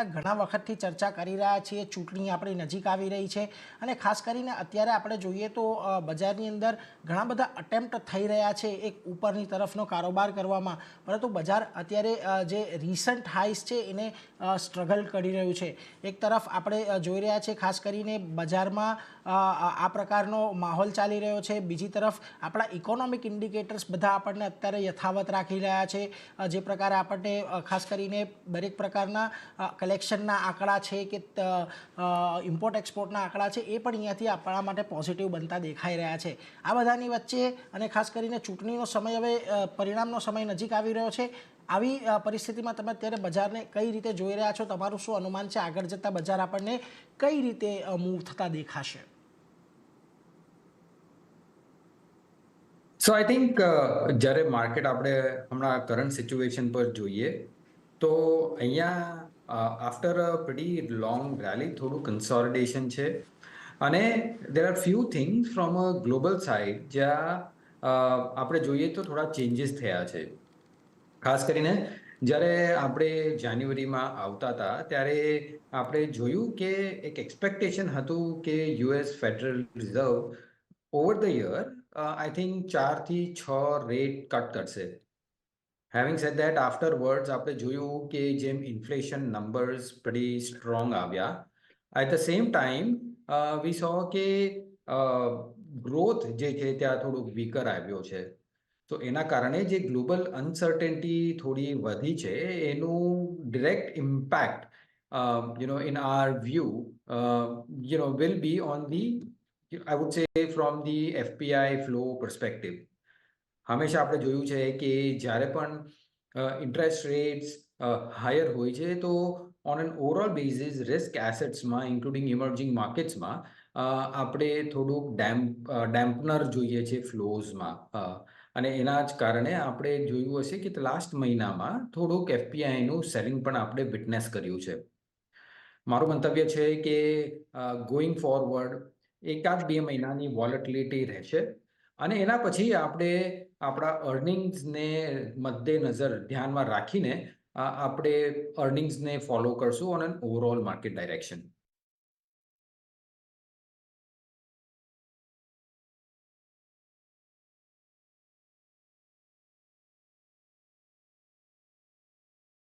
ઘણા વખતથી ચર્ચા કરી રહ્યા છીએ. ચૂંટણી આપણી નજીક આવી રહી છે અને ખાસ કરીને અત્યારે આપણે જોઈએ તો બજારની અંદર ઘણા બધા અટેમ્પ્ટ થઈ રહ્યા છે એક ઉપરની તરફનો કારોબાર કરવામાં, પરંતુ બજાર અત્યારે જે રિસન્ટ હાઈસ છે એને સ્ટ્રગલ કરી રહ્યું છે. એક તરફ આપણે જોઈ રહ્યા છીએ ખાસ કરીને બજારમાં આ પ્રકારનો માહોલ ચાલી રહ્યો છે. બીજી તરફ આપણા ઇકોનોમિક ઇન્ડિકેટર્સ બધા આપણને અત્યારે યથાવત રાખી રહ્યા છે. જે પ્રકારે આપણને ખાસ કરીને દરેક પ્રકારના કલેક્શનના આંકડા છે કે ઇમ્પોર્ટ એક્સપોર્ટના આંકડા છે એ પણ અહીંયાથી આપણા માટે પોઝિટિવ બનતા દેખાઈ રહ્યા છે. આ બધાની વચ્ચે અને ખાસ કરીને ચૂંટણીનો સમય હવે પરિણામનો સમય નજીક આવી રહ્યો છે. આવી પરિસ્થિતિમાં તમે અત્યારે બજારને કઈ રીતે જોઈ રહ્યા છો? તમારું શું અનુમાન છે આગળ જતાં બજાર આપણને કઈ રીતે મૂવ થતા દેખાશે? સો આઈ થિંક જ્યારે માર્કેટ આપણે હમણાં કરંટ સિચ્યુએશન પર જોઈએ તો અહીંયા after a pretty long rally થોડું કન્સોલિડેશન છે અને there are few things from a global side જ્યાં આપણે જોઈએ તો થોડા ચેન્જીસ થયા છે. ખાસ કરીને જ્યારે આપણે જાન્યુઆરીમાં આવતા હતા ત્યારે આપણે જોયું કે એક એક્સપેક્ટેશન હતું કે US federal reserve over the year I think 4 થી 6 રેટ કટ કરશે. હેવિંગ સેડ ધેટ આફ્ટરવર્ડ્સ આપણે જોયું કે જેમ ઇન્ફ્લેશન નંબર્સ પ્રીટી સ્ટ્રોંગ આવ્યા, at the same time we saw કે ગ્રોથ જે છે ત્યાં થોડુંક વીકર આવ્યો છે. તો એના કારણે જે ગ્લોબલ અનસર્ટેનિટી થોડી વધી છે એનું direct impact in our view will be on the, I would say, from the FPI flow perspective. હંમેશા આપણે જોયું છે કે જ્યારે પણ ઇન્ટરેસ્ટ રેટ્સ હાયર હોય છે તો on an overall basis risk એસેટ્સમાં ઇન્ક્લુડિંગ ઇમર્જિંગ માર્કેટ્સમાં આપણે થોડુંક ડેમ્પનર જોઈએ છે ફ્લોઝમાં. અને એના જ કારણે આપણે જોયું હશે કે લાસ્ટ મહિનામાં થોડુંક એફપીઆઈનું સેલિંગ પણ આપણે વિટનેસ કર્યું છે. મારું મંતવ્ય છે કે ગોઈંગ ફોરવર્ડ 1-2 મહિનાની વોલેટિલિટી રહેશે અને એના પછી આપણે આપણા અર્નિંગ્સને મદ્દેનજર ધ્યાનમાં રાખીને આપણે અર્નિંગ્સને ફોલો કરશું on an overall market direction.